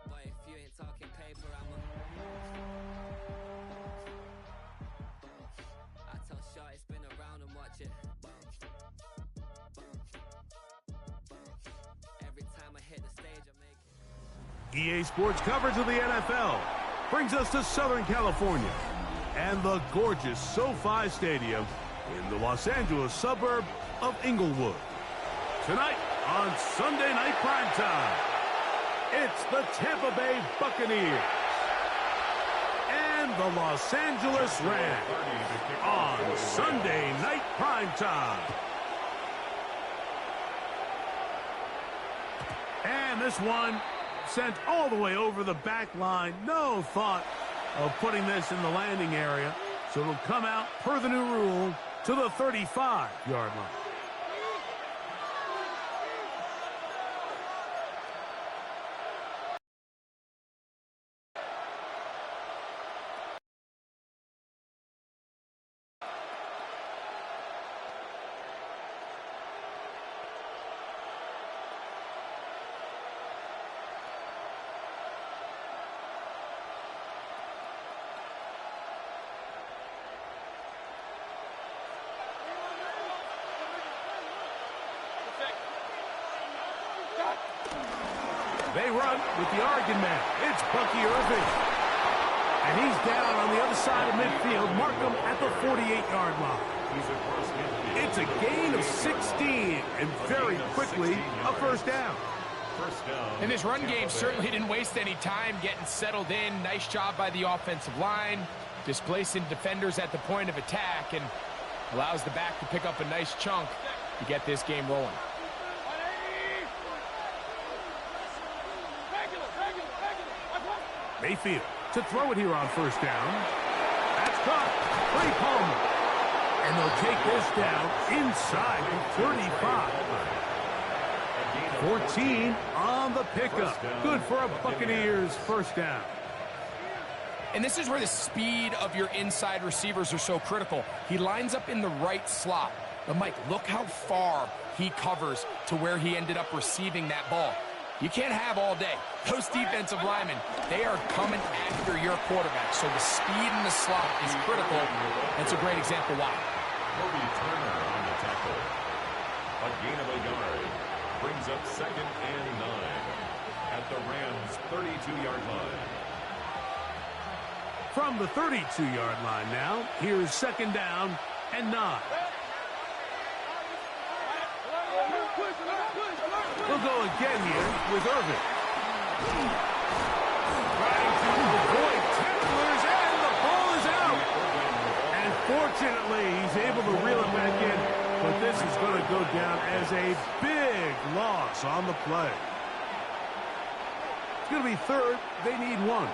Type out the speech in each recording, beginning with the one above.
Boy, if you ain't talking paper, I tell Shorty spin around and watch it. Every time I hit the stage, I make it. EA Sports coverage of the NFL brings us to Southern California and the gorgeous SoFi Stadium in the Los Angeles suburb of Inglewood. Tonight on Sunday Night Primetime, it's the Tampa Bay Buccaneers and the Los Angeles Rams on Sunday Night Primetime. And this one sent all the way over the back line. No thought of putting this in the landing area. So it'll come out, per the new rule, to the 35-yard line. They run with the Oregon man. It's Bucky Irving. And he's down on the other side of midfield. Mark him at the 48-yard line. It's a gain of 16, and very quickly, a first down. And this run game certainly didn't waste any time getting settled in. Nice job by the offensive line, displacing defenders at the point of attack, and allows the back to pick up a nice chunk to get this game rolling. Mayfield to throw it here on first down. That's caught. Trey Palmer. And they'll take this down inside the 35. 14 on the pickup. Good for a Buccaneers first down. And this is where the speed of your inside receivers are so critical. He lines up in the right slot. But, Mike, look how far he covers to where he ended up receiving that ball. You can't have all day. Those defensive linemen, they are coming after your quarterback. So the speed in the slot is critical. That's a great example why. Kobe Turner on the tackle. A gain of a yard. Brings up 2nd and 9 at the Rams' 32-yard line. From the 32-yard line now, here's 2nd down and 9. We'll go again here with Irving. Trying to avoid tacklers, and the ball is out. And fortunately, he's able to reel it back in, but this is going to go down as a big loss on the play. It's going to be 3rd. They need 1.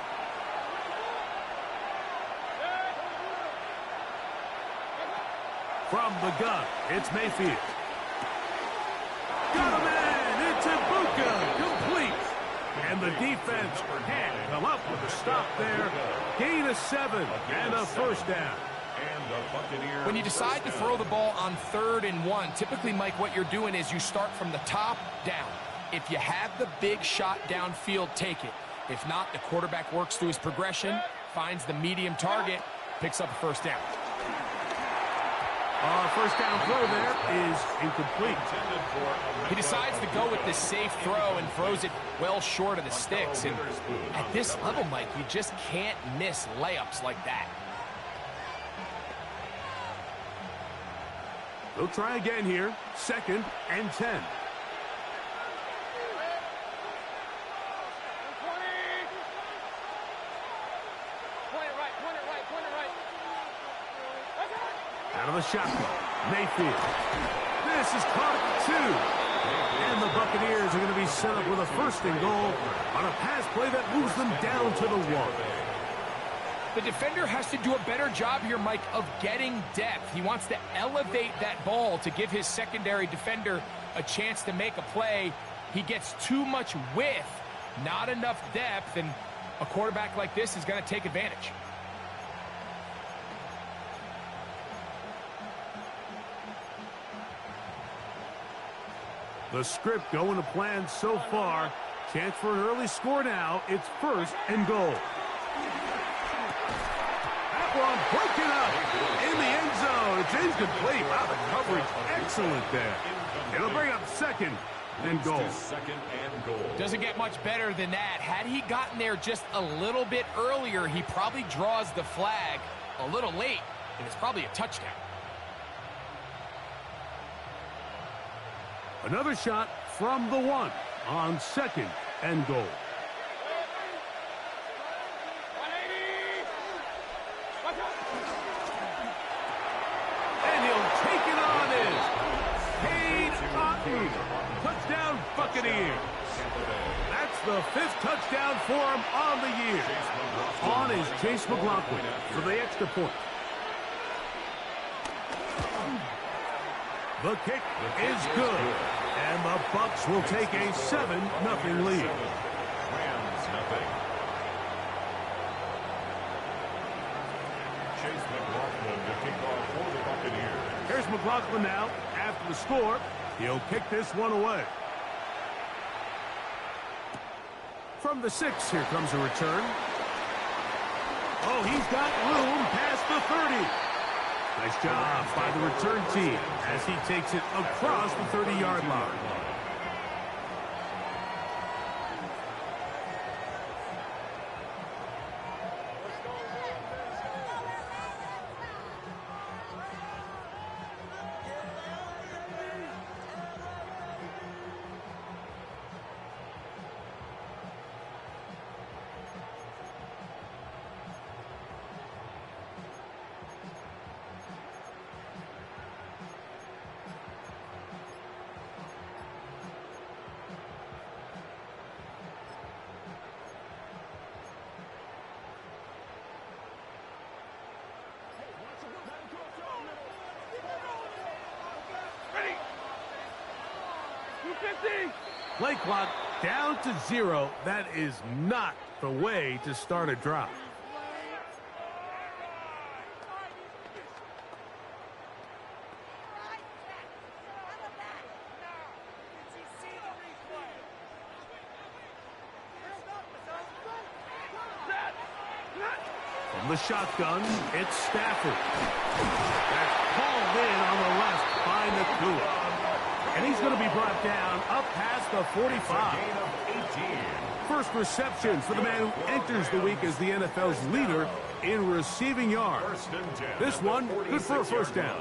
From the gun, it's Mayfield. Got him in! It's Ibuka, complete. And the defense can't come up with a stop there. Gain of 7 and a first down. When you decide to throw the ball on 3rd and 1, typically, Mike, what you're doing is you start from the top down. If you have the big shot downfield, take it. If not, the quarterback works through his progression, finds the medium target, picks up a first down. First down throw there is incomplete. He decides to go with this safe throw and throws it well short of the sticks. And at this level, Mike, you just can't miss layups like that. They'll try again here. 2nd and 10. Out of the shotgun, Mayfield. This is caught at 2. And the Buccaneers are going to be set up with a 1st and goal on a pass play that moves them down to the 1. The defender has to do a better job here, Mike, of getting depth. He wants to elevate that ball to give his secondary defender a chance to make a play. He gets too much width, not enough depth, and a quarterback like this is going to take advantage. The script going to plan so far. Chance for an early score now. It's 1st and goal. That one broken up in the end zone. It's incomplete. Wow, the coverage excellent there. It'll bring up 2nd and goal. Doesn't get much better than that. Had he gotten there just a little bit earlier, he probably draws the flag a little late, and it's probably a touchdown. Another shot from the 1 on 2nd and goal. And he'll take it on in. Cade Otton. Touchdown Buccaneers. That's the 5th touchdown for him on the year. On is Chase McLaughlin for the extra point. The kick is good. And the Bucs will take a 7-0 lead. Rams nothing. Chase McLaughlin to kick off for the Buccaneers. Here's McLaughlin now. After the score, he'll kick this one away. From the 6, here comes a return. Oh, he's got room past the 30. Nice job by the return team as he takes it across the 30-yard line. Play clock down to 0. That is not the way to start a drive. From the shotgun, it's Stafford. That's called in on the left by Nakua. And he's going to be brought down up past the 45. First reception for the man who enters the week as the NFL's leader in receiving yards. This one, good for a first down.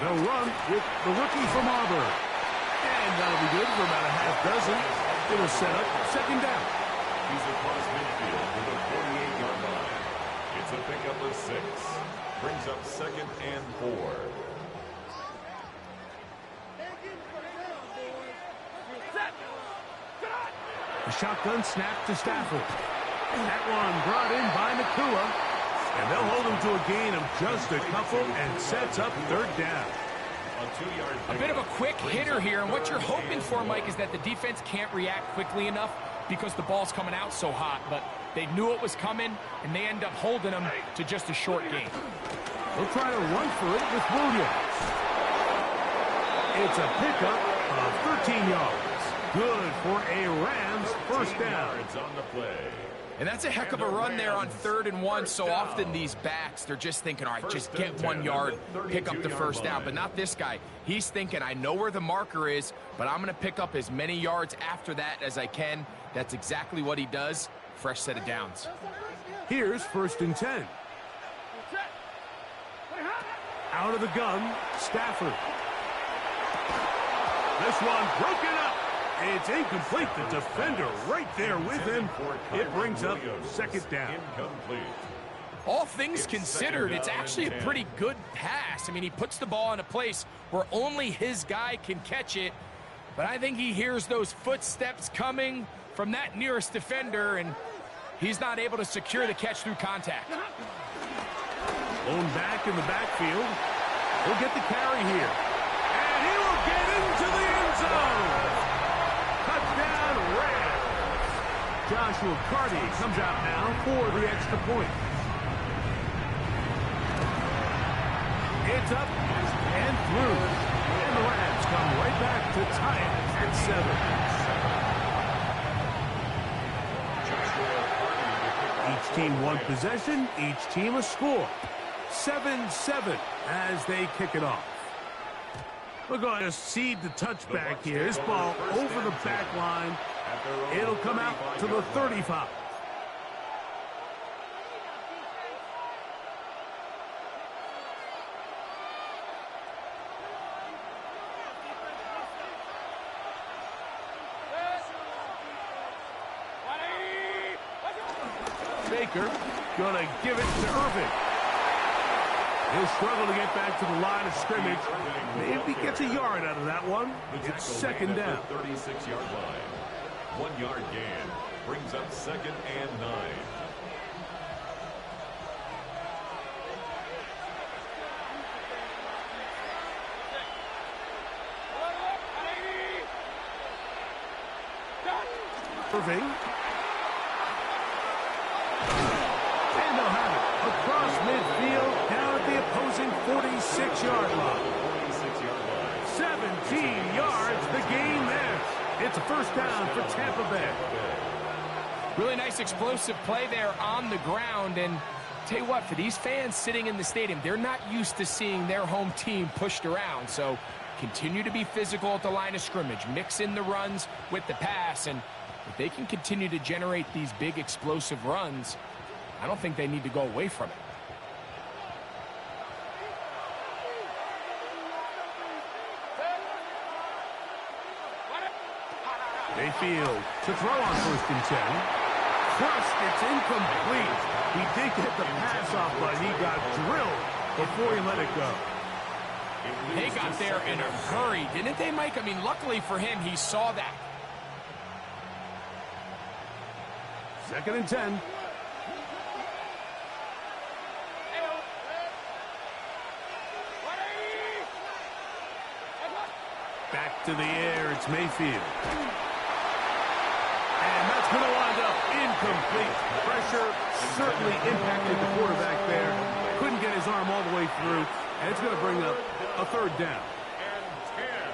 They'll run with the rookie from Auburn. And that'll be good for about a half dozen. It'll set up 2nd down. He's across midfield to the 48-yard line. It's a pickup of 6. Brings up 2nd and 4. The shotgun snap to Stafford. That one brought in by Nakua. And they'll hold him to a gain of just a couple and sets up 3rd down. A bit of a quick hitter here, and what you're hoping for, Mike, is that the defense can't react quickly enough because the ball's coming out so hot, but they knew it was coming, and they end up holding them to just a short gain. They'll try to run for it with Williams. It's a pickup of 13 yards. Good for a Rams first down. On the play. And that's a heck of a run there on 3rd and 1. So often these backs, they're just thinking, all right, just get 1 yard, pick up the first down. But not this guy. He's thinking, I know where the marker is, but I'm going to pick up as many yards after that as I can. That's exactly what he does. Fresh set of downs. Here's 1st and 10. Out of the gun, Stafford. This one broken up. It's incomplete. The defender right there with him. It brings up 2nd down. All things considered, it's actually a pretty good pass. I mean, he puts the ball in a place where only his guy can catch it. But I think he hears those footsteps coming from that nearest defender, and he's not able to secure the catch through contact. Blown back in the backfield. He'll get the carry here. And he will get into the end zone. Touchdown, Rams. Joshua Carty comes out now for the extra point. It's up and through. And the Rams come right back to tie it at 7. Each team one possession, each team a score. 7-7 as they kick it off. We're going to seed the touchback here. This ball over the back line. It'll come out to the 35. Baker gonna give it to Irving. He'll struggle to get back to the line of scrimmage. Maybe gets a yard out of that one. It's second down. 36-yard line. 1 yard gain. Brings up second and 9. Irving. And they'll have it across midfield down at the opposing 46-yard line. 17 yards, the gain there. It's a first down for Tampa Bay. Really nice explosive play there on the ground. And tell you what, for these fans sitting in the stadium, they're not used to seeing their home team pushed around. So continue to be physical at the line of scrimmage. Mix in the runs with the pass. And if they can continue to generate these big explosive runs, I don't think they need to go away from it. Mayfield to throw on first and 10. Crushed, it's incomplete. He did get the pass off, but he got drilled before he let it go. They got there in a hurry, didn't they, Mike? I mean, luckily for him, he saw that. Second and 10. Back to the air, it's Mayfield. And that's going to wind up incomplete. Pressure certainly impacted the quarterback there. Couldn't get his arm all the way through, and it's going to bring up a third down.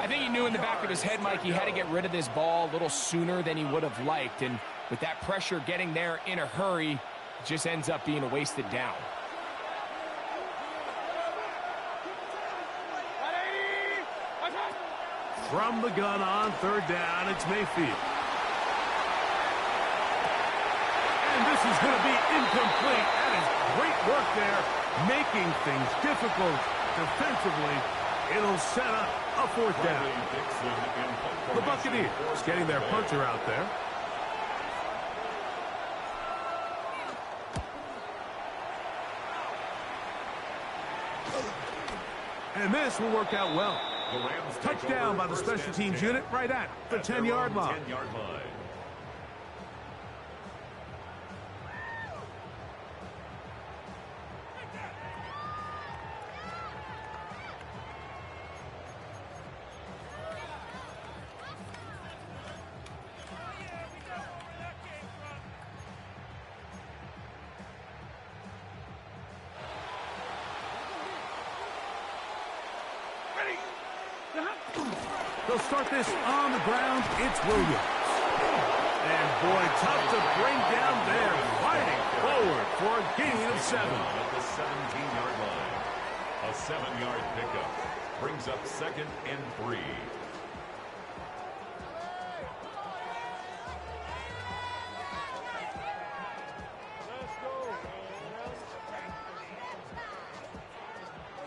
I think he knew in the back of his head, Mike, he had to get rid of this ball a little sooner than he would have liked. And with that pressure getting there in a hurry, it just ends up being a wasted down. From the gun on third down, it's Mayfield. And this is going to be incomplete. That is great work there, making things difficult defensively. It'll set up a fourth down. The Buccaneers getting their punter out there. And this will work out well. Touchdown by the special teams unit right at the 10-yard line. They'll start this on the ground. It's Williams. And boy, tough to bring down there. Fighting forward for a gain of 7. At the 17-yard line. A 7-yard pickup. Brings up second and 3.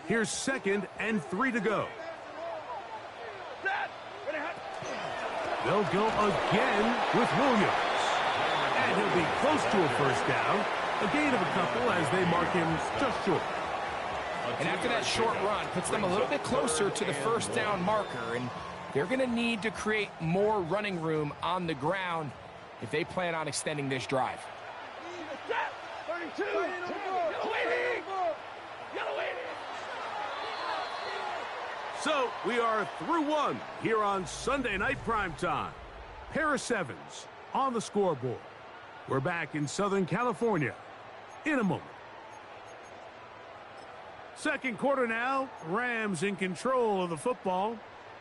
Here's second and 3 to go. They'll go again with Williams. And he'll be close to a first down. A gain of a couple as they mark him just short. And after that short run, puts them a little bit closer to the first down marker. And they're going to need to create more running room on the ground if they plan on extending this drive. 32. So we are through one here on Sunday Night Primetime. Pair of sevens on the scoreboard. We're back in Southern California in a moment. Second quarter now. Rams in control of the football.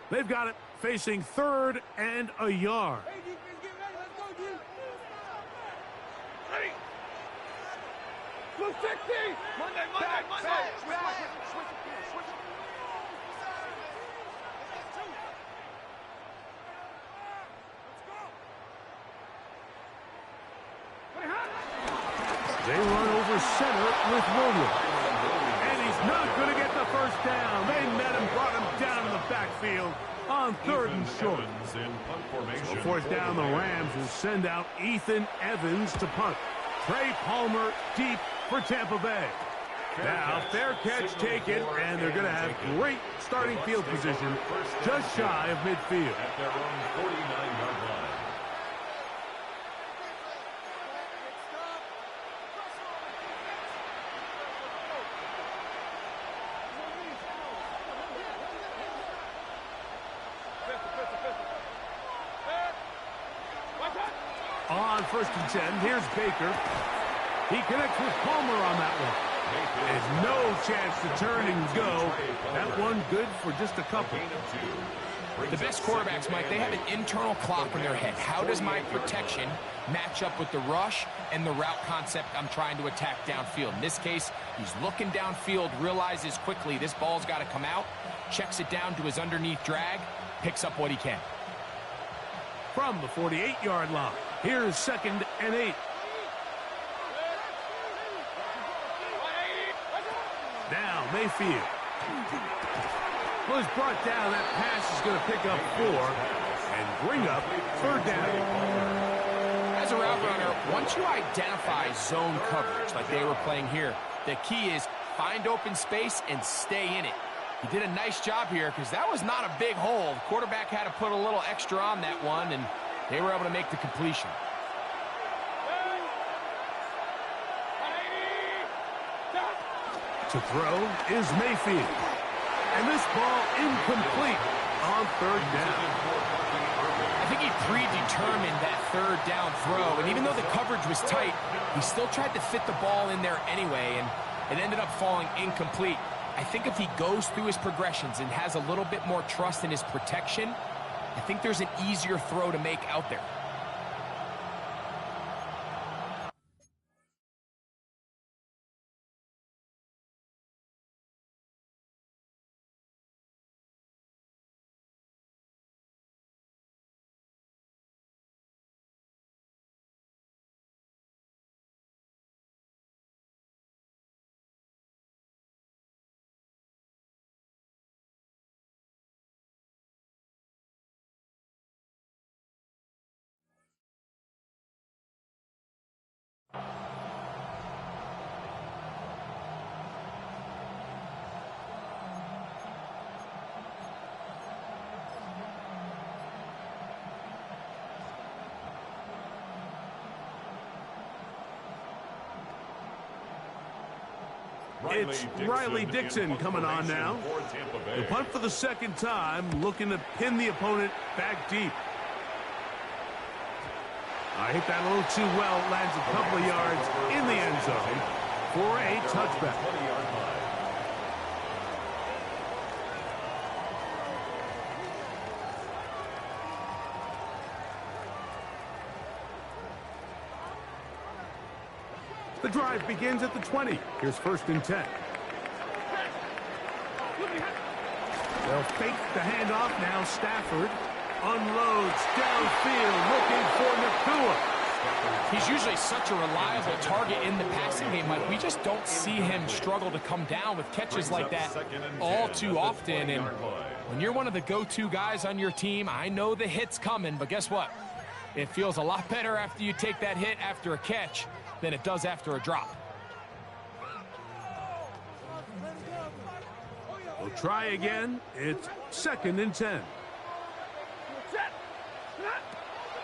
They've got it facing 3rd and a yard. They run over center with Williams. And he's not going to get the first down. They met him, brought him down in the backfield on 3rd and short. So 4th down, the Rams will send out Ethan Evans to punt. Trey Palmer deep for Tampa Bay. Now, fair catch taken, and they're going to have great starting field position just shy of midfield. At their own 49-yard line. On 1st and 10, here's Baker. He connects with Palmer on that one. There's no chance to turn and go. That one good for just a couple. The best quarterbacks, Mike, they have an internal clock in their head. How does my protection match up with the rush and the route concept I'm trying to attack downfield? In this case, he's looking downfield, realizes quickly this ball's got to come out, checks it down to his underneath drag, picks up what he can. From the 48-yard line, here's 2nd and 8. Now Mayfield was brought down. That pass is going to pick up 4 and bring up 3rd down. As a route runner, once you identify zone coverage like they were playing here, the key is find open space and stay in it. He did a nice job here because that was not a big hole. The quarterback had to put a little extra on that one, and they were able to make the completion. To throw is Mayfield. And this ball incomplete on 3rd down. I think he predetermined that 3rd down throw, and even though the coverage was tight, he still tried to fit the ball in there anyway, and it ended up falling incomplete. I think if he goes through his progressions and has a little bit more trust in his protection, I think there's an easier throw to make out there. It's Riley Dixon coming on now. The punt for the 2nd time, looking to pin the opponent back deep. I hit that a little too well. Lands a couple of yards in the end zone for a touchback. The drive begins at the 20. Here's 1st and 10. They'll fake the handoff now. Stafford unloads downfield looking for Nakua. He's usually such a reliable target in the passing game. Like, we just don't see him struggle to come down with catches like that all too often. And when you're one of the go-to guys on your team, I know the hit's coming, but guess what? It feels a lot better after you take that hit after a catch than it does after a drop. We'll try again. It's 2nd and 10.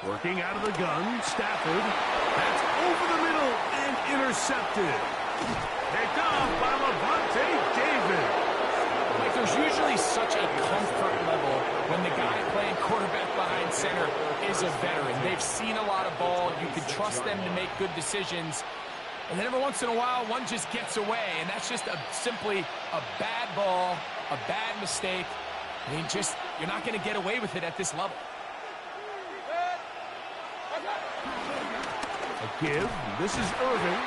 Working out of the gun, Stafford. That's over the middle and intercepted. Picked off by Levante David. Like, there's usually such a comfort level when the guy playing quarterback behind center is a veteran. They've seen a lot of ball. You can trust them to make good decisions. And then every once in a while, one just gets away, and that's just simply a bad ball, a bad mistake. I mean, you're not going to get away with it at this level. A give. This is Irving.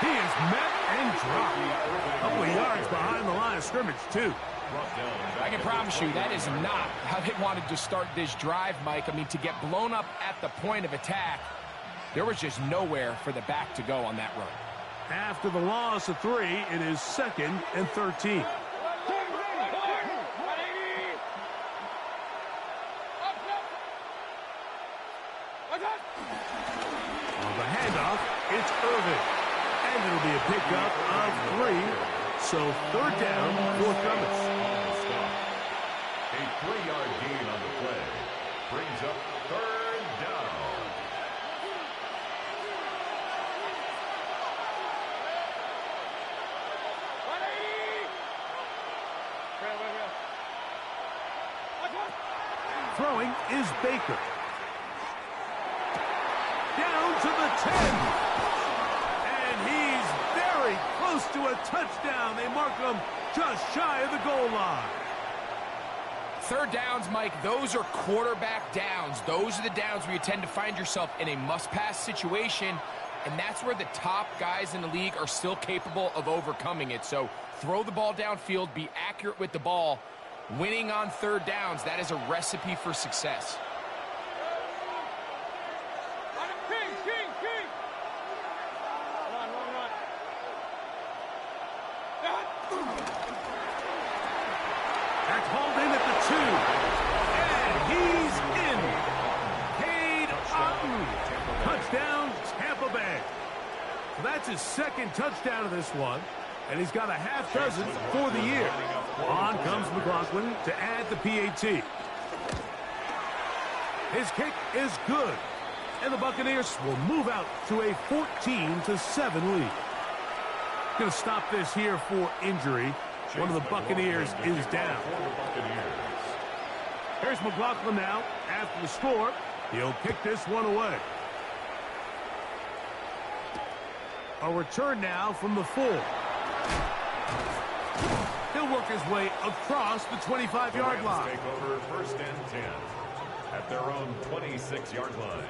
He is met and dropped. A couple of yards behind the line of scrimmage, too. I can promise you that is not how they wanted to start this drive, Mike. I mean, to get blown up at the point of attack, there was just nowhere for the back to go on that run. After the loss of 3, it is 2nd and 13. On the handoff, it's Irving. And it'll be a pickup of 3. So 3rd down, 4th Cummins. A 3-yard gain on the play brings up 3rd down. Throwing is Baker. Down to the 10. And he's very close to a touchdown. They mark him just shy of the goal line. 3rd downs, Mike, those are quarterback downs. Those are the downs where you tend to find yourself in a must-pass situation, and that's where the top guys in the league are still capable of overcoming it. So throw the ball downfield, be accurate with the ball. Winning on 3rd downs, that is a recipe for success. That's hauled in at the 2. And he's in. Cade Otton. Touchdown, Tampa Bay. So that's his 2nd touchdown of this one. And he's got a half dozen for the year. On comes McLaughlin to add the PAT. His kick is good. And the Buccaneers will move out to a 14-7 lead. Going to stop this here for injury. One of the Buccaneers is down. Here's McLaughlin now. After the score, he'll kick this one away. A return now from the 4. He'll work his way across the 25-yard line. Take over 1st and 10 at their own 26-yard line.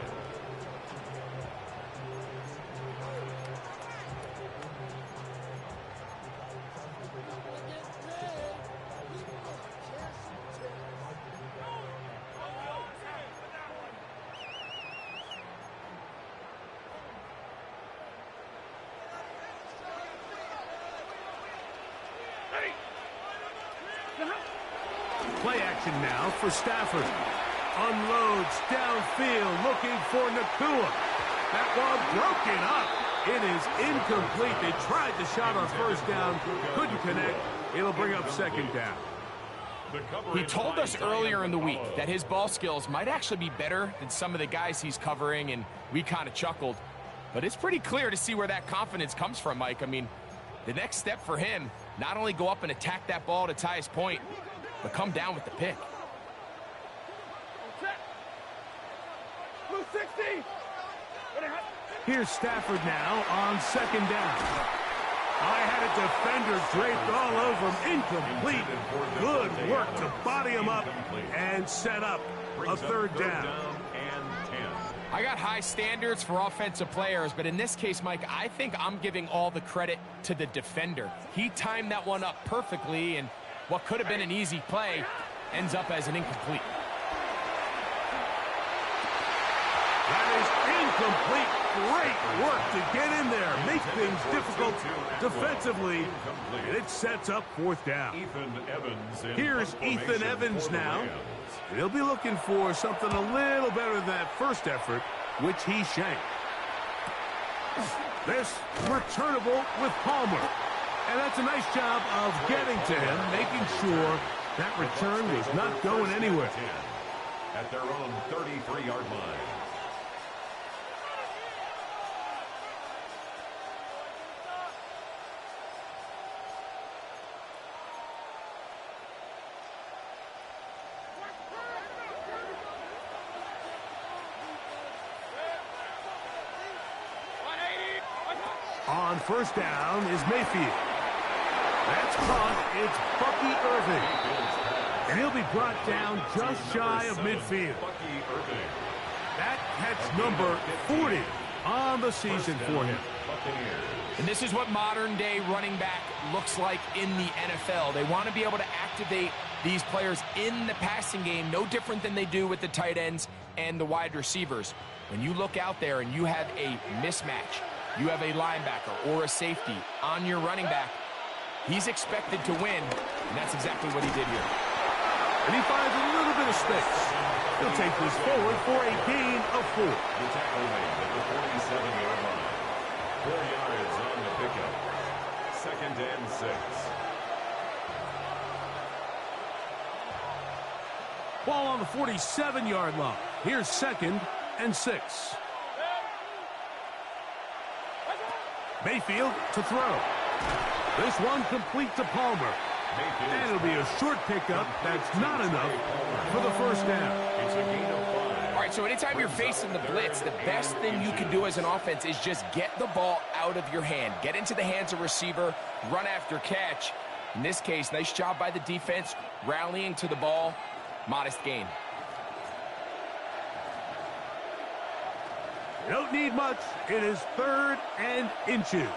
Play action now for Stafford. Unloads downfield looking for Nakua. That ball broken up. It is incomplete. They tried the shot on 1st down. Couldn't connect. It'll bring up 2nd down. He told us earlier in the week that his ball skills might actually be better than some of the guys he's covering, and we kind of chuckled. But it's pretty clear to see where that confidence comes from, Mike. I mean, the next step for him, not only go up and attack that ball to tie his point, but come down with the pick. Here's Stafford now on 2nd down. I had a defender draped all over him. Incomplete. Good work to body him up and set up a 3rd down. I got high standards for offensive players, but in this case, Mike, I think I'm giving all the credit to the defender. He timed that one up perfectly, and what could have been an easy play ends up as an incomplete. That is incomplete. Great work to get in there. Make things difficult defensively. And it sets up 4th down. Here's Ethan Evans now. He'll be looking for something a little better than that first effort, which he shanked. This returnable with Palmer. And that's a nice job of getting to him, making sure that return was not going anywhere. At their own 33-yard line. on first down is Mayfield. That's caught. It's Bucky Irving. And he'll be brought down just shy of midfield. That catch number 40 on the season for him. And this is what modern-day running back looks like in the NFL. They want to be able to activate these players in the passing game, no different than they do with the tight ends and the wide receivers. When you look out there and you have a mismatch, you have a linebacker or a safety on your running back, he's expected to win, and that's exactly what he did here. And he finds a little bit of space. He'll take this forward for a gain of 4. The tackle made at the 47-yard line. 4 yards on the pickup. 2nd and 6. Ball on the 47-yard line. Here's 2nd and 6. Mayfield to throw. This one complete to Palmer. And it'll be a short pickup. That's not enough for the first down. It's a gain of 5. All right, so anytime you're facing the blitz, the best thing you can do as an offense is just get the ball out of your hand. Get into the hands of receiver, run after catch. In this case, nice job by the defense, rallying to the ball. Modest gain. You don't need much. It is 3rd and inches.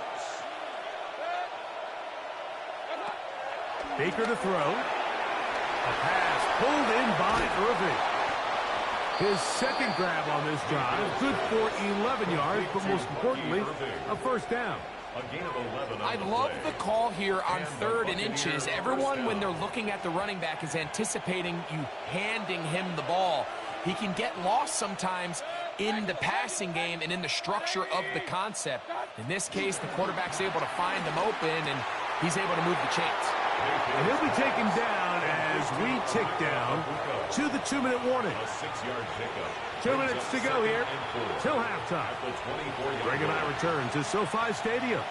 Baker to throw. A pass pulled in by Irving. His 2nd grab on this drive. Good for 11 yards, but most importantly, a first down. A gain of 11. I love the call here on 3rd and inches. Everyone, when they're looking at the running back, is anticipating you handing him the ball. He can get lost sometimes in the passing game and in the structure of the concept. In this case, the quarterback's able to find him open, and he's able to move the chains. And he'll be taken down as we tick down to the 2-minute warning. A 6-yard pickup. 2 minutes to go here till halftime. Greg and I return to SoFi Stadium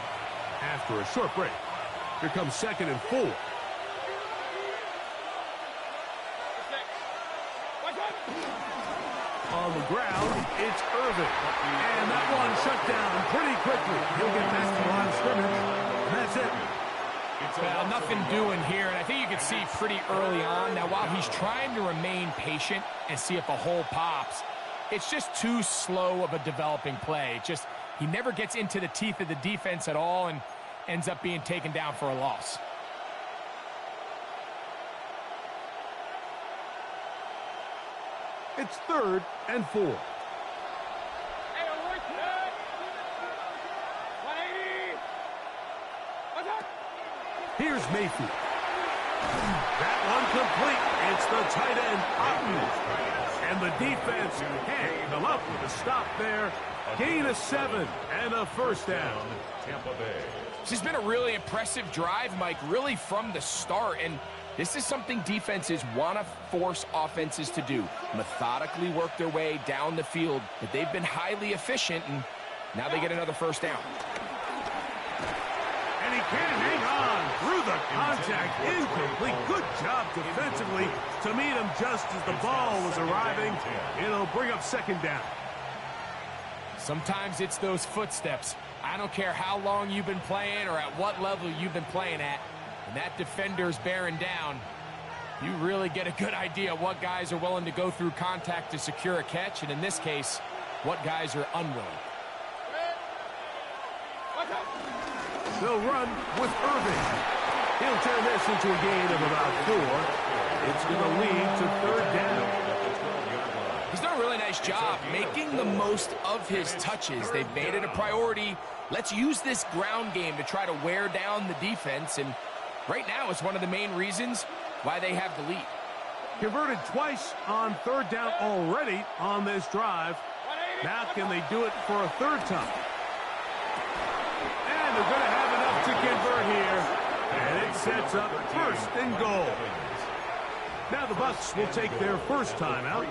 after a short break. Here comes 2nd and 4. On the ground, it's Irving. And that one shut down pretty quickly. He'll get back to the line of scrimmage, and that's it. Well, nothing doing here, and I think you can see pretty early on. Now, while he's trying to remain patient and see if a hole pops, it's just too slow of a developing play. He never gets into the teeth of the defense at all and ends up being taken down for a loss. It's 3rd and 4. Here's Mayfield. That one complete. It's the tight end, Otten. And the defense can't come up with a stop there. Gain of 7 and a first down. Tampa Bay. This has been a really impressive drive, Mike, really from the start. And this is something defenses want to force offenses to do. Methodically work their way down the field. But they've been highly efficient, and now they get another first down. And he can't hang on through the contact. Incomplete. Good job defensively to meet him just as the ball was arriving. It'll bring up 2nd down. Sometimes it's those footsteps. I don't care how long you've been playing or at what level you've been playing at. When that defender's bearing down, you really get a good idea of what guys are willing to go through contact to secure a catch, and in this case, what guys are unwilling. They'll run with Irving. He'll turn this into a gain of about 4. It's going to lead to 3rd down. He's done a really nice job making the most of his touches. They've made it a priority. Let's use this ground game to try to wear down the defense, and right now it's one of the main reasons why they have the lead. Converted twice on 3rd down already on this drive. Now can they do it for a 3rd time? And they're going to have enough to convert here. And it sets up 1st and goal. Now the Bucs will take their first timeout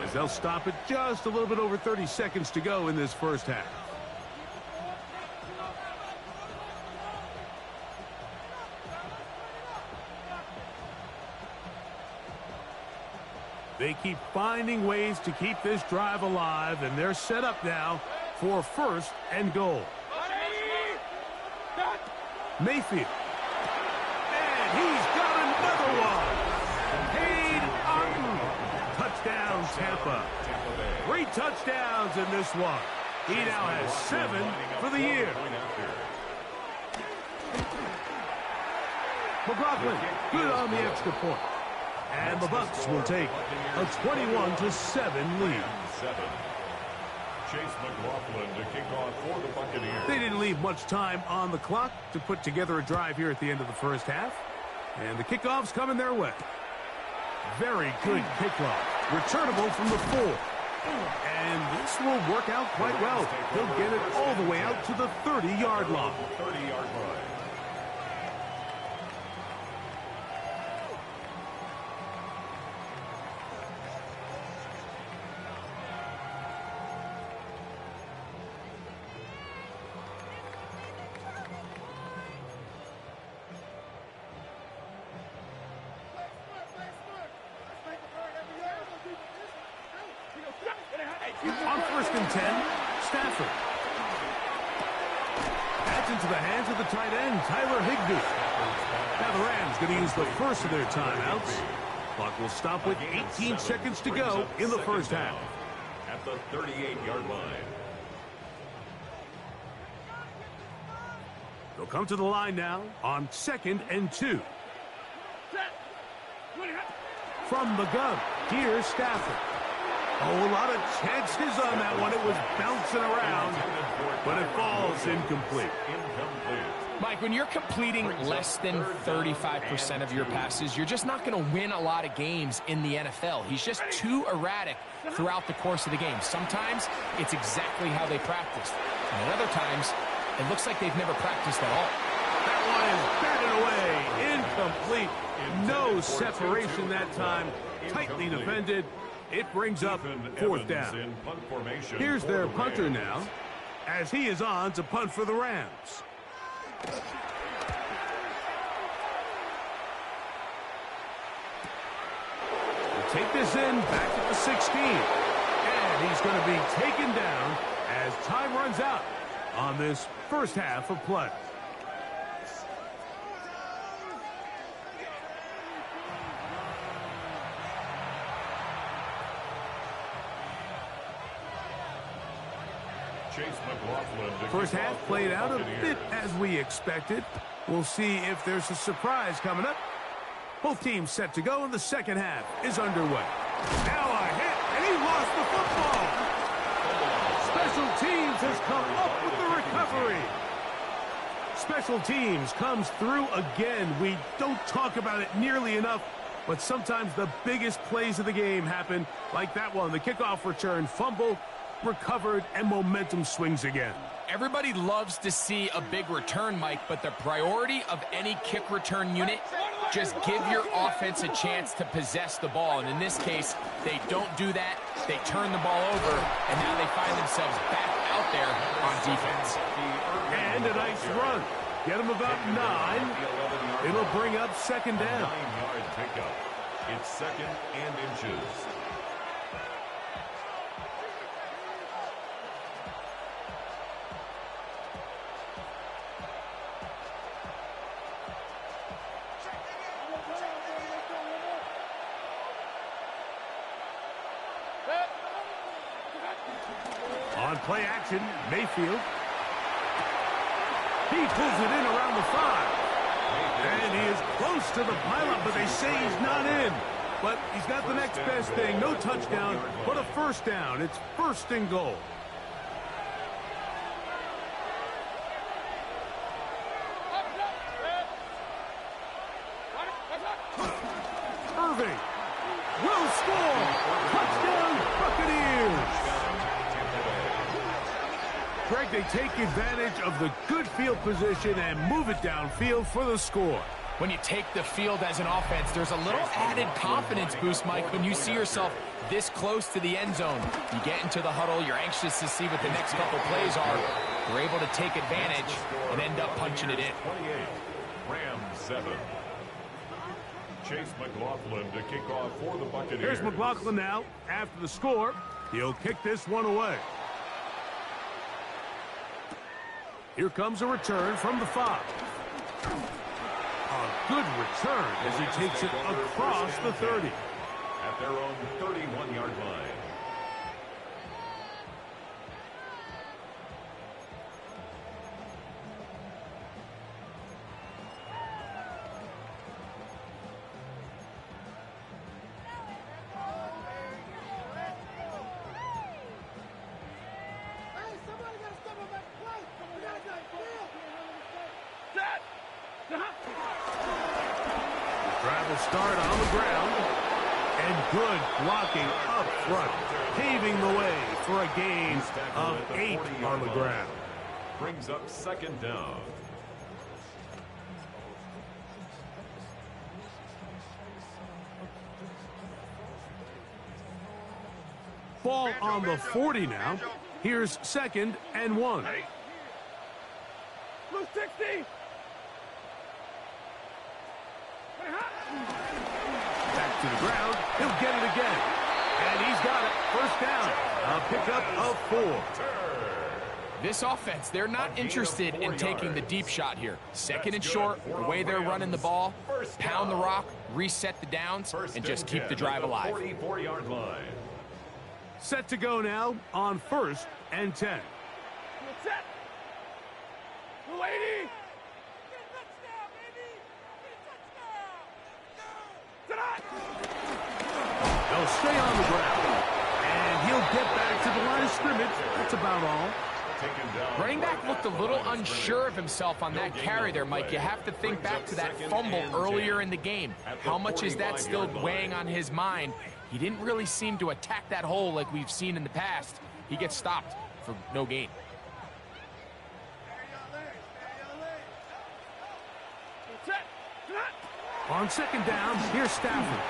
as they'll stop it just a little bit over 30 seconds to go in this first half. They keep finding ways to keep this drive alive, and they're set up now for 1st and goal. Mayfield. And he's got another one. Paid Otten. Touchdown, Tampa. 3 touchdowns in this one. He now has 7 for the year. McLaughlin, good on the extra point. And the Bucs will take a 21-7 lead. Chase McLaughlin to kick off for the Buccaneers. They didn't leave much time on the clock to put together a drive here at the end of the first half. And the kickoff's coming their way. Very good kickoff. Returnable from the 4. And this will work out quite well. He'll get it all the way out to the 30-yard line. 30-yard line. On 1st and 10, Stafford. That's into the hands of the tight end, Tyler Higbee. Now the Rams going to use the first of their timeouts. Clock will stop with 18 seconds to go in the first half. At the 38-yard line. They'll come to the line now on 2nd and 2. From the gun, here's Stafford. Oh, a lot of chances on that one. It was bouncing around, but it falls incomplete. Mike, when you're completing less than 35% of your passes, you're just not going to win a lot of games in the NFL. He's just too erratic throughout the course of the game. Sometimes it's exactly how they practiced. And at other times, it looks like they've never practiced at all. That one is batted away. Incomplete. No separation that time. Tightly defended. It brings up 4th down. Here's their punter now, as he is on to punt for the Rams. We'll take this in back at the 16. And he's going to be taken down as time runs out on this first half of play. First half played out a bit as we expected. We'll see if there's a surprise coming up. Both teams set to go, and the second half is underway. Now a hit, and he lost the football. Special teams has come up with the recovery. Special teams comes through again. We don't talk about it nearly enough, but sometimes the biggest plays of the game happen like that one. The kickoff return, fumble, recovered, and momentum swings again. Everybody loves to see a big return, Mike, but the priority of any kick return unit, just give your offense a chance to possess the ball. And in this case, they don't do that. They turn the ball over, and now they find themselves back out there on defense. And a nice run. Get them about 9. It'll bring up 2nd down. 9-yard pickup. It's 2nd and inches. On play action, Mayfield. He pulls it in around the 5. And he is close to the pileup, but they say he's not in. But he's got the next best thing. No touchdown, but a 1st down. It's 1st and goal. Irving will score. Touchdown, Buccaneers. Greg, they take advantage of the good field position and move it downfield for the score. When you take the field as an offense, there's a little added confidence boost, Mike, when you see yourself this close to the end zone. You get into the huddle, you're anxious to see what the next couple plays are. You're able to take advantage and end up punching it in. 28, Rams 7. Chase McLaughlin to kick off for the Buccaneers. Here's McLaughlin now. After the score, he'll kick this one away. Here comes a return from the 5. A good return as he takes it across the 30. At their own 31-yard line. Drive will start on the ground. And good blocking up front, paving the way for a gain of 8 on the ground. Brings up second down. Ball on the 40 now. Here's 2nd and 1. Blue 60. Back to the ground. He'll get it again. And he's got it. First down. A pickup of 4. This offense, they're not interested in taking the deep shot here. 2nd and short, the way they're running the ball, pound the rock, reset the downs, and just keep the drive alive. 44-yard line. Set to go now on 1st and 10. Set. Blue 80. They'll stay on the ground. And he'll get back to the line of scrimmage. That's about all. Running back looked a little unsure of himself on that carry there, Mike. You have to think back to that fumble earlier in the game. How much is that still weighing on his mind? He didn't really seem to attack that hole like we've seen in the past. He gets stopped for no gain. On 2nd down, here's Stafford.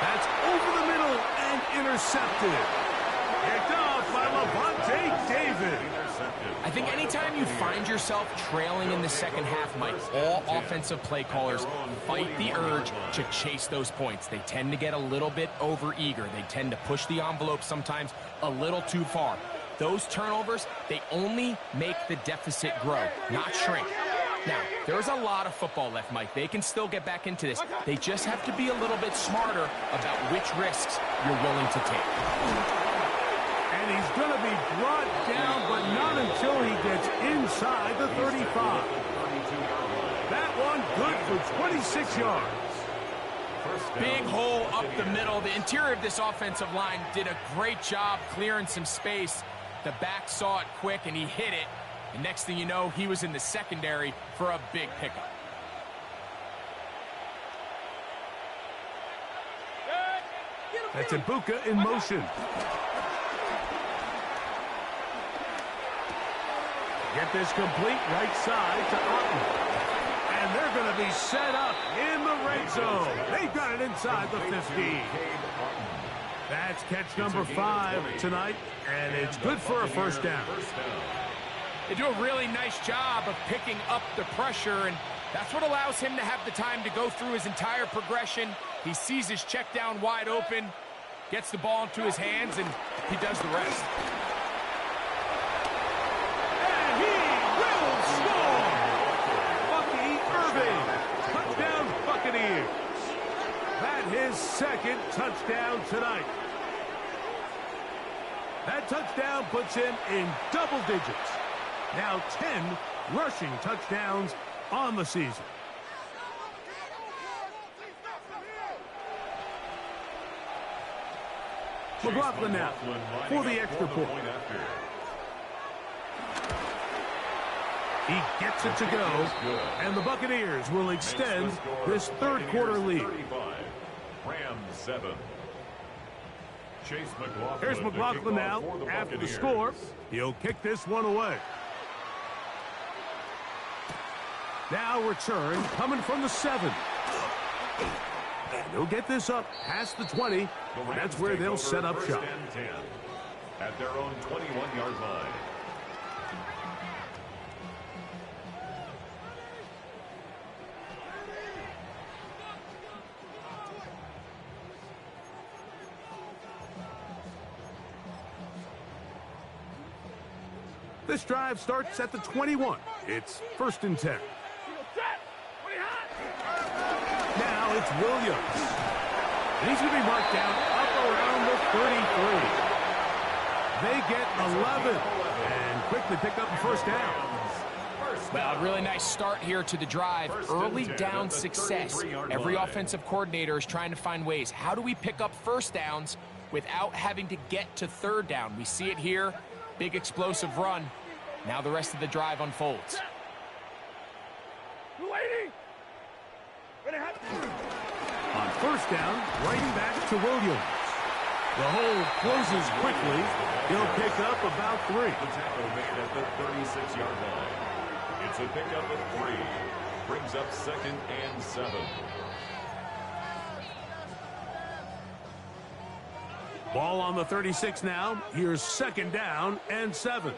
That's over the middle and intercepted. Picked off by Levante David. I think anytime you find yourself trailing in the second half, Mike, all offensive play callers fight the urge to chase those points. They tend to get a little bit overeager. They tend to push the envelope sometimes a little too far. Those turnovers, they only make the deficit grow, not shrink. Now, there's a lot of football left, Mike. They can still get back into this. They just have to be a little bit smarter about which risks you're willing to take. And he's going to be brought down, but not until he gets inside the 35. That one good for 26 yards. Big hole up the middle. The interior of this offensive line did a great job clearing some space. The back saw it quick, and he hit it. And next thing you know, he was in the secondary for a big pickup. That's Ibuka in motion. Get this complete right side to Otten. And they're going to be set up in the red zone. They've got it inside the 15. That's catch number 5 tonight, and it's good for a first down. They do a really nice job of picking up the pressure, and that's what allows him to have the time to go through his entire progression. He sees his check down wide open, gets the ball into his hands, and he does the rest. And he will score! Bucky Irving, touchdown Buccaneers. That's his 2nd touchdown tonight. That touchdown puts him in double digits. Now 10 rushing touchdowns on the season. McLaughlin now for the extra point. He gets it to go, and the Buccaneers will extend this third quarter lead. Rams 7. Here's McLaughlin now after the score. He'll kick this one away. Now return coming from the 7. And he'll get this up past the 20. That's where they'll set up shop. At their own 21-yard line. This drive starts at the 21. It's 1st and 10. Now it's Williams. And he's going to be marked down up around the 33. They get 11 and quickly pick up the first down. Well, a really nice start here to the drive. Early down success. Every offensive coordinator is trying to find ways. How do we pick up first downs without having to get to third down? We see it here. Big explosive run. Now the rest of the drive unfolds. On first down, right back to Williams. The hole closes quickly. He'll pick up about 3. The tackle made at the 36-yard line. It's a pickup of 3. Brings up 2nd and 7. Ball on the 36 now. Here's 2nd down and 7.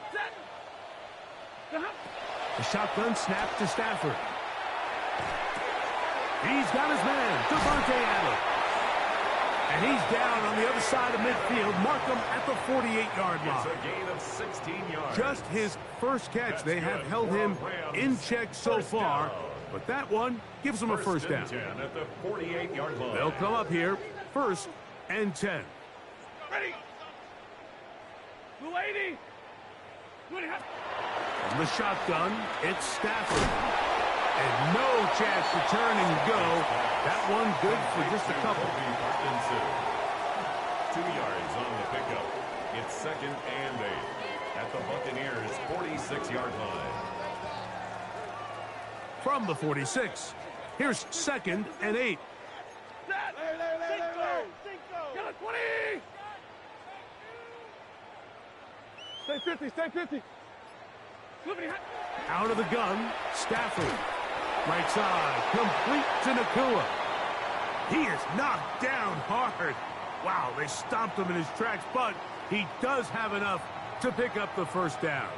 The shotgun snap to Stafford. He's got his man, Devontae Adams. And he's down on the other side of midfield. Mark him at the 48-yard line. It's a gain of 16 yards. Just his first catch. They have held him in check so far. But that one gives them a first down. 10 at the 48-yard line. They'll come up here, 1st and 10. Ready. 280. From the shotgun, it's Stafford. And no chance to turn and go. That one good for just a couple. 2 yards on the pickup. It's 2nd and 8 at the Buccaneers' 46-yard line. From the 46, here's 2nd and 8. Get it, 20. Stay 50, stay 50. Out of the gun, Stafford. Right side, complete to Nakua. He is knocked down hard. Wow, they stomped him in his tracks, but he does have enough to pick up the first down.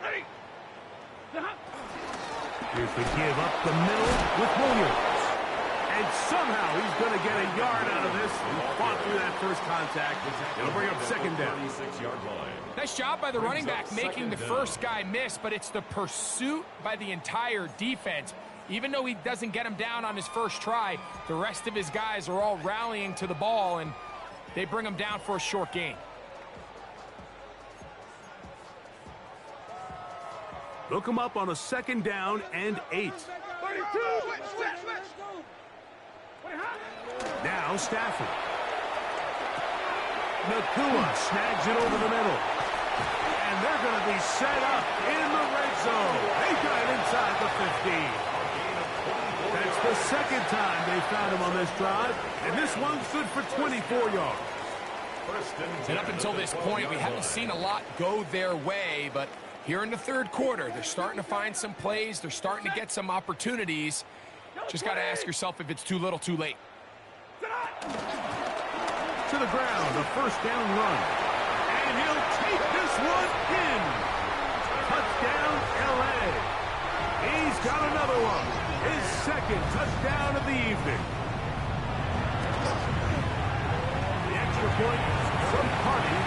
Ready. Here's the give up the middle with Williams. And somehow he's going to get a yard out of this. He fought through that first contact. It'll bring up 2nd down. 36-yard line. Nice job by the running back making the first guy miss, but it's the pursuit by the entire defense. Even though he doesn't get him down on his first try, the rest of his guys are all rallying to the ball, and they bring him down for a short gain. Look him up on a 2nd down and 8. 32. Now Stafford. Nakua snags it over the middle. And they're going to be set up in the red zone. They got it inside the 15. That's the 2nd time they found him on this drive. And this one's good for 24 yards. And up until this point, we haven't seen a lot go their way, but here in the 3rd quarter, they're starting to find some plays. They're starting to get some opportunities. Just got to ask yourself if it's too little, too late. To the ground, a 1st down run. And he'll take this one in. Touchdown, L.A. He's got another one. His 2nd touchdown of the evening. The extra point from Carney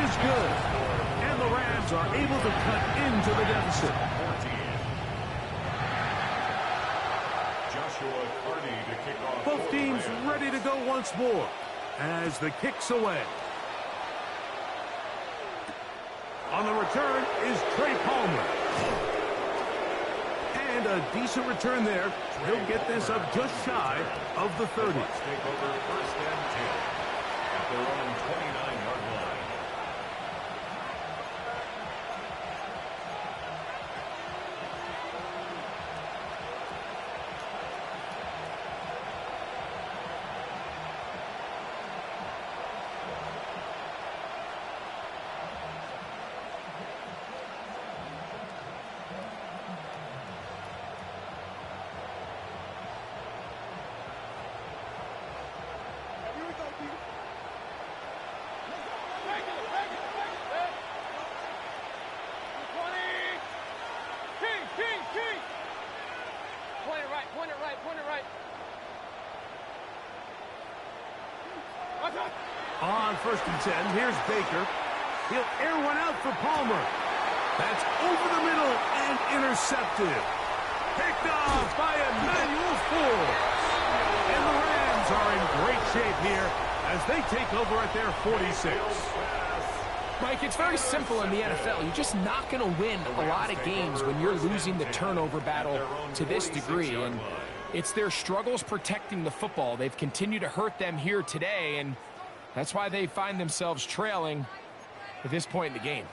is good. And the Rams are able to cut into the deficit. Both teams ready to go once more as the kick's away. On the return is Trey Palmer. And a decent return there. He'll get this up just shy of the 30. Take over 1st and 10 at their own 29-yard line. On 1st and 10, here's Baker. He'll air one out for Palmer. That's over the middle and intercepted. Picked off by Emmanuel Forbes. And the Rams are in great shape here as they take over at their 46. Mike, it's very simple in the NFL. You're just not going to win a lot of games when you're losing the turnover battle to this degree. And it's their struggles protecting the football. They've continued to hurt them here today, and that's why they find themselves trailing at this point in the game.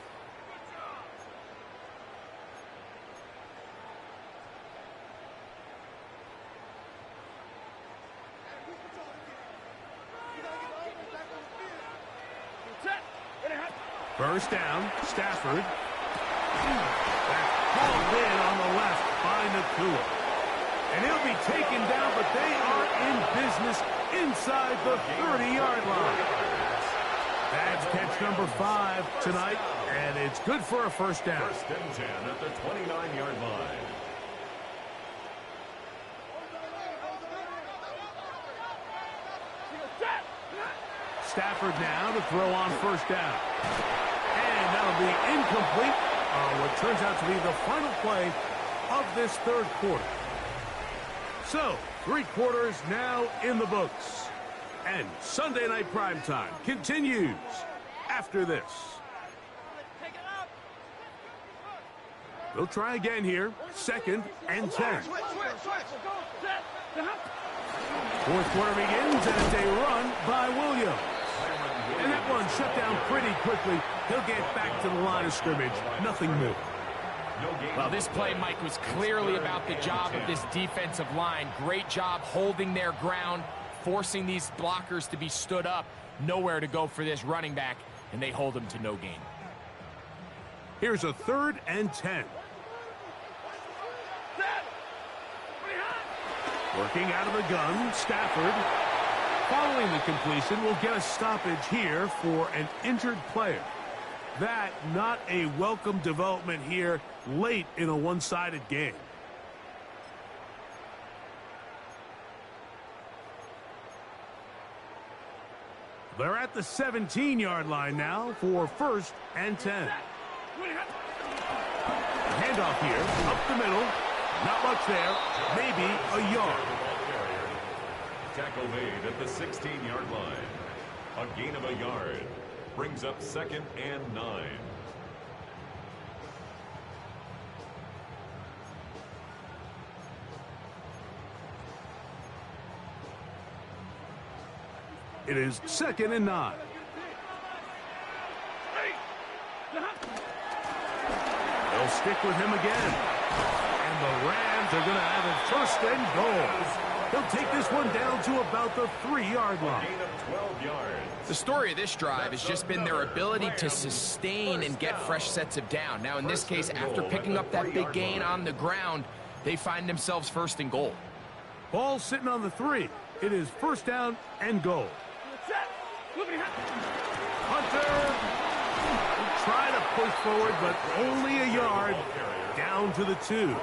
First down, Stafford. That's called in on the left by Nakua. And he'll be taken down, but they are in business inside the 30-yard line. That's catch number 5 tonight, and it's good for a first down. First and 10 at the 29-yard line. Stafford now to throw on first down. And that'll be incomplete on what turns out to be the final play of this third quarter. So, 3 quarters now in the books. And Sunday Night Primetime continues after this. They'll try again here. 2nd and 10. Fourth quarter begins, and it's a run by Williams. And that one shut down pretty quickly. He'll get back to the line of scrimmage. Nothing more. Well, this play, Mike, was clearly about the job of this defensive line. Great job holding their ground, forcing these blockers to be stood up. Nowhere to go for this running back, and they hold him to no gain. Here's a 3rd and 10. Working out of the gun, Stafford. Following the completion, will get a stoppage here for an injured player. That not a welcome development here late in a one-sided game. They're at the 17-yard line now for 1st and 10. Handoff here, up the middle. Not much there, maybe a yard. Tackle made at the 16-yard line. A gain of a yard. Brings up 2nd and 9. It is 2nd and 9. They'll stick with him again. And the Rams are going to have it 1st and goal. They'll take this one down to about the 3-yard line. Gain of 12 yards. The story of this drive has just been their ability to sustain and get fresh sets of down. Now, in this case, after picking up that big gain on the ground, they find themselves 1st and goal. Ball sitting on the 3. It is 1st down and goal. Hunter will try to push forward, but only a yard. Down to the 2.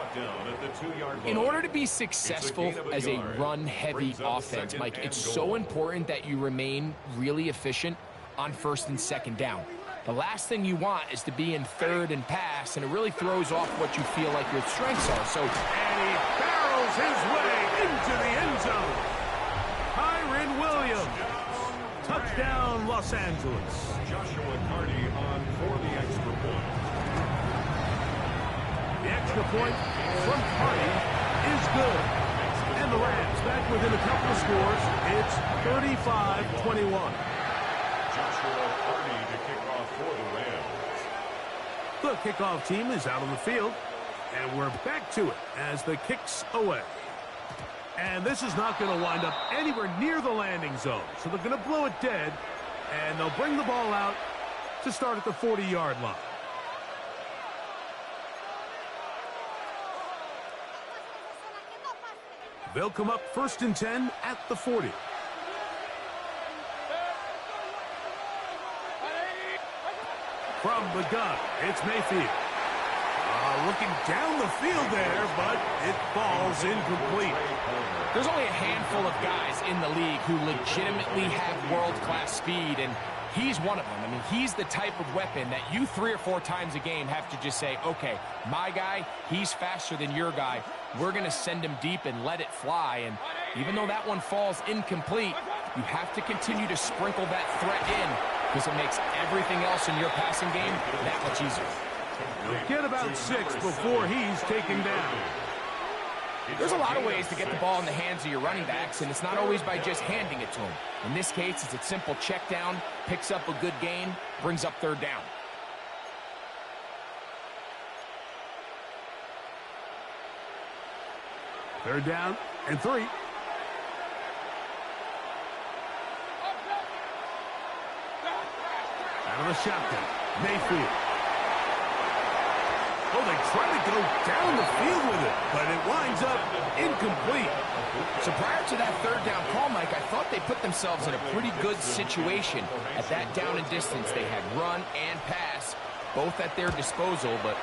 In order to be successful as a run-heavy offense, Mike, it's so important that you remain really efficient on 1st and 2nd down. The last thing you want is to be in 3rd and pass, and it really throws off what you feel like your strengths are. So, and he barrels his way into the end zone. Kyron Williams. Touchdown, Los Angeles. Joshua Carty on for the extra point. The extra point from Carty is good. And the Rams back within a couple of scores. It's 35-21. Joshua Carty to kick off for the Rams. The kickoff team is out on the field. And we're back to it as the kick's away. And this is not going to wind up anywhere near the landing zone. So they're going to blow it dead. And they'll bring the ball out to start at the 40-yard line. They'll come up 1st and 10 at the 40. From the gun, it's Mayfield. Looking down the field there, but it falls incomplete. There's only a handful of guys in the league who legitimately have world-class speed, and he's one of them. I mean, he's the type of weapon that you 3 or 4 times a game have to just say, okay, my guy, he's faster than your guy. We're going to send him deep and let it fly. And even though that one falls incomplete, you have to continue to sprinkle that threat in because it makes everything else in your passing game that much easier. He'll get about 6 before he's taken down. There's a lot of ways to get the ball in the hands of your running backs, and it's not always by just handing it to them. In this case, it's a simple check down, picks up a good gain, brings up 3rd down. Third down and 3. Out of the shotgun, Mayfield. Oh, they try to go down the field with it, but it winds up incomplete. So prior to that 3rd down call, Mike, I thought they put themselves in a pretty good situation. At that down and distance, they had run and pass, both at their disposal, but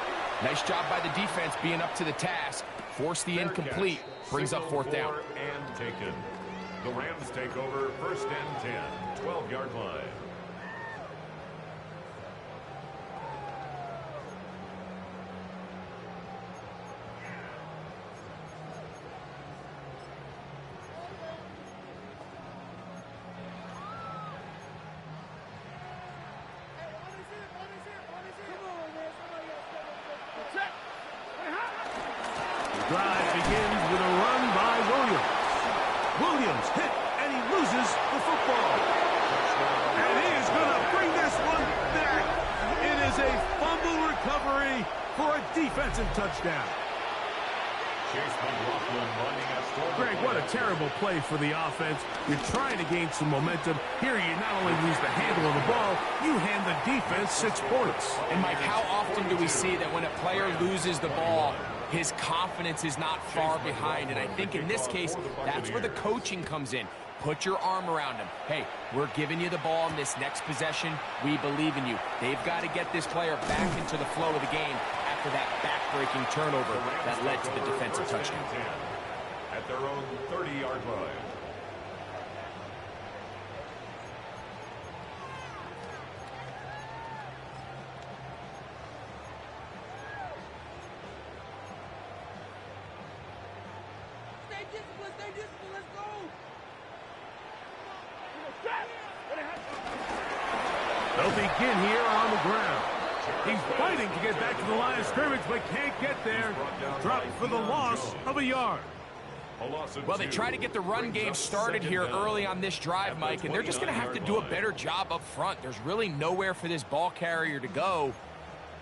nice job by the defense being up to the task. Force the incomplete, brings up 4th down. And taken. The Rams take over 1st and 10, 12-yard line. Drive begins with a run by Williams. Williams hit, and he loses the football. And he is going to bring this one back. It is a fumble recovery for a defensive touchdown. Greg, what a terrible play for the offense. You're trying to gain some momentum. Here you not only lose the handle of the ball, you hand the defense 6 points. And Mike, how often do we see that when a player loses the ball, his confidence is not far behind? And I think in this case, that's where the coaching comes in. Put your arm around him. Hey, we're giving you the ball in this next possession. We believe in you. They've got to get this player back into the flow of the game after that back-breaking turnover that led to the defensive touchdown. At their own 30-yard line. They'll begin here on the ground. He's fighting to get back to the line of scrimmage, but can't get there. Dropped for the loss of a yard. Well, they try to get the run game started here early on this drive, Mike, and they're just going to have to do a better job up front. There's really nowhere for this ball carrier to go.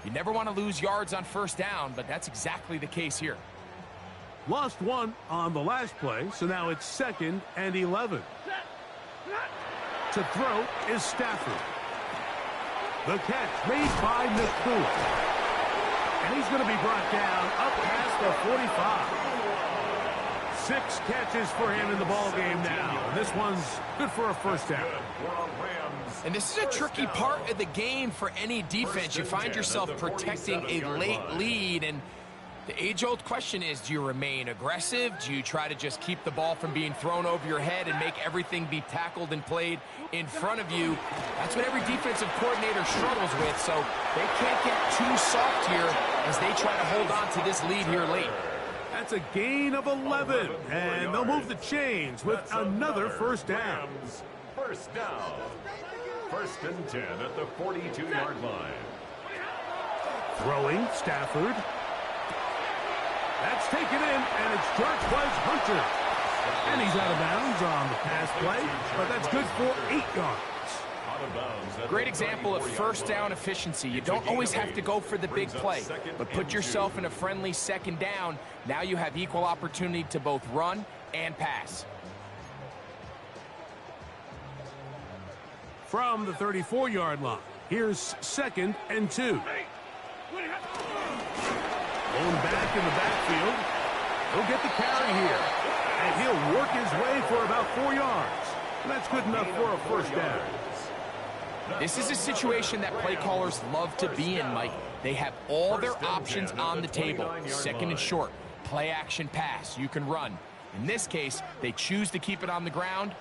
You never want to lose yards on 1st down, but that's exactly the case here. Lost 1 on the last play, so now it's 2nd and 11. To throw is Stafford. The catch made by McCool. And he's going to be brought down up past the 45. 6 catches for him in the ballgame now. This one's good for a 1st down. And this is a tricky part of the game for any defense. You find yourself protecting a late lead, and the age-old question is, do you remain aggressive? Do you try to just keep the ball from being thrown over your head and make everything be tackled and played in front of you? That's what every defensive coordinator struggles with, so they can't get too soft here as they try to hold on to this lead here late. That's a gain of 11, and they'll move the chains with another 1st down. 1st down. 1st and 10 at the 42-yard line. Throwing, Stafford. That's taken in, and it's Jarquez Hunter. And he's out of bounds on the pass play, but that's good for 8 yards. Great example of 1st down efficiency. You don't always have to go for the big play, but put yourself in a friendly 2nd down. Now you have equal opportunity to both run and pass. From the 34-yard line, here's 2nd and 2. Going back in the backfield. He'll get the carry here. And he'll work his way for about 4 yards. And that's good enough for a 1st down. This is a situation that play callers love to be in, Mike. They have all their options on the table. 2nd and short, play action pass, you can run. In this case, they choose to keep it on the ground,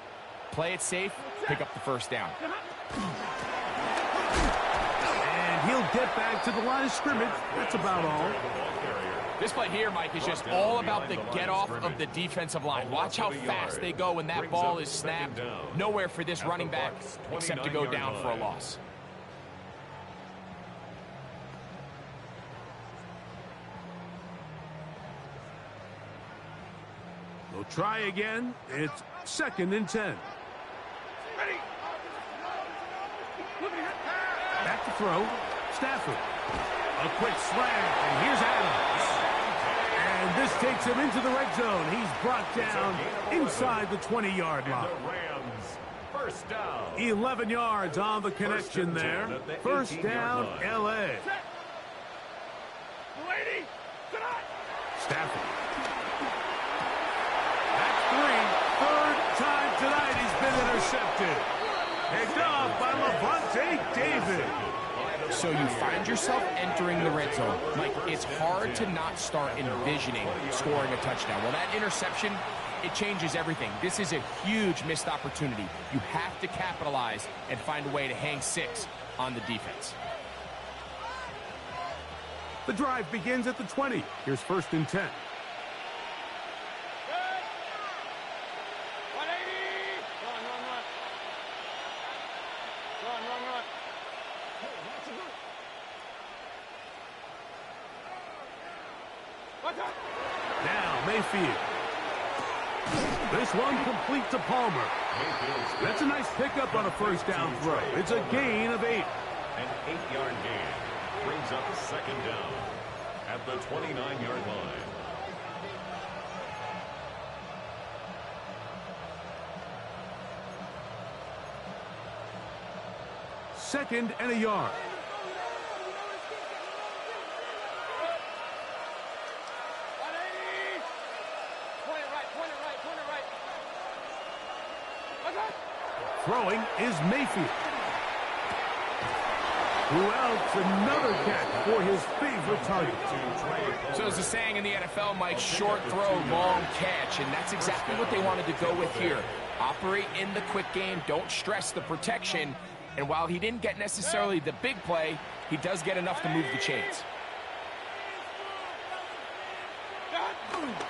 play it safe, pick up the 1st down. get back to the line of scrimmage. That's about all. This play here, Mike, is just all about the get-off of the defensive line. Watch how fast they go when that ball is snapped. Nowhere for this running back except to go down for a loss. They'll try again. It's 2nd and 10. Ready. Back to throw. Stafford. A quick slant, and here's Adams. And this takes him into the red zone. He's brought down inside the 20-yard line. 11 yards on the connection there. First down, L.A. Stafford. That's 3. 3rd time tonight he's been intercepted. Picked off by Levante David. So you find yourself entering the red zone. Mike, it's hard to not start envisioning scoring a touchdown. Well, that interception, it changes everything. This is a huge missed opportunity. You have to capitalize and find a way to hang 6 on the defense. The drive begins at the 20. Here's 1st and 10. Now Mayfield. This one complete to Palmer. That's a nice pickup on a first down throw. It's a gain of 8. An 8-yard gain brings up 2nd down at the 29-yard line. Second and a yard. Throwing is Mayfield. Who else? Another catch for his favorite target. So as the saying in the NFL, Mike, short throw, long catch, and that's exactly what they wanted to go with here. Operate in the quick game, don't stress the protection, and while he didn't get necessarily the big play, he does get enough to move the chains.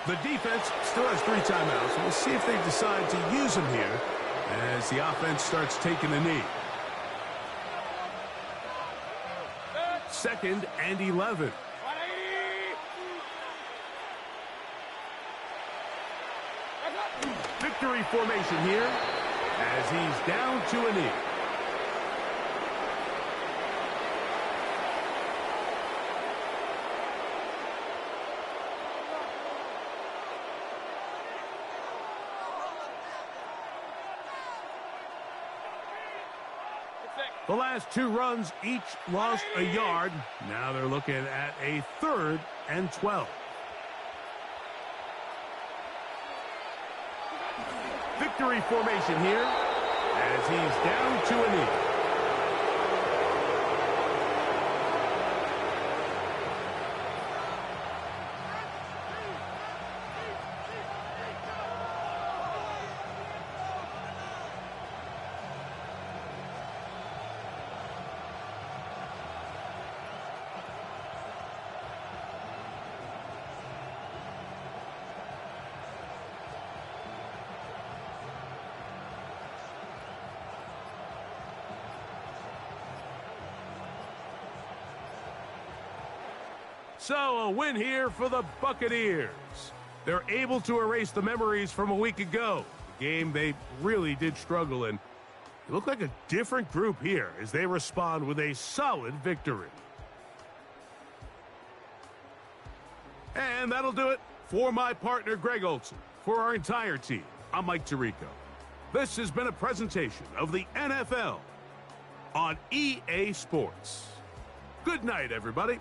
The defense still has 3 timeouts. We'll see if they decide to use them here as the offense starts taking a knee. 2nd and 11. Victory formation here as he's down to a knee. The last 2 runs each lost a yard. Now they're looking at a 3rd and 12. Victory formation here as he's down to a knee. So a win here for the Buccaneers. They're able to erase the memories from a week ago. A game they really did struggle in. They look like a different group here as they respond with a solid victory. And that'll do it for my partner Greg Olson. For our entire team, I'm Mike Tirico. This has been a presentation of the NFL on EA Sports. Good night, everybody.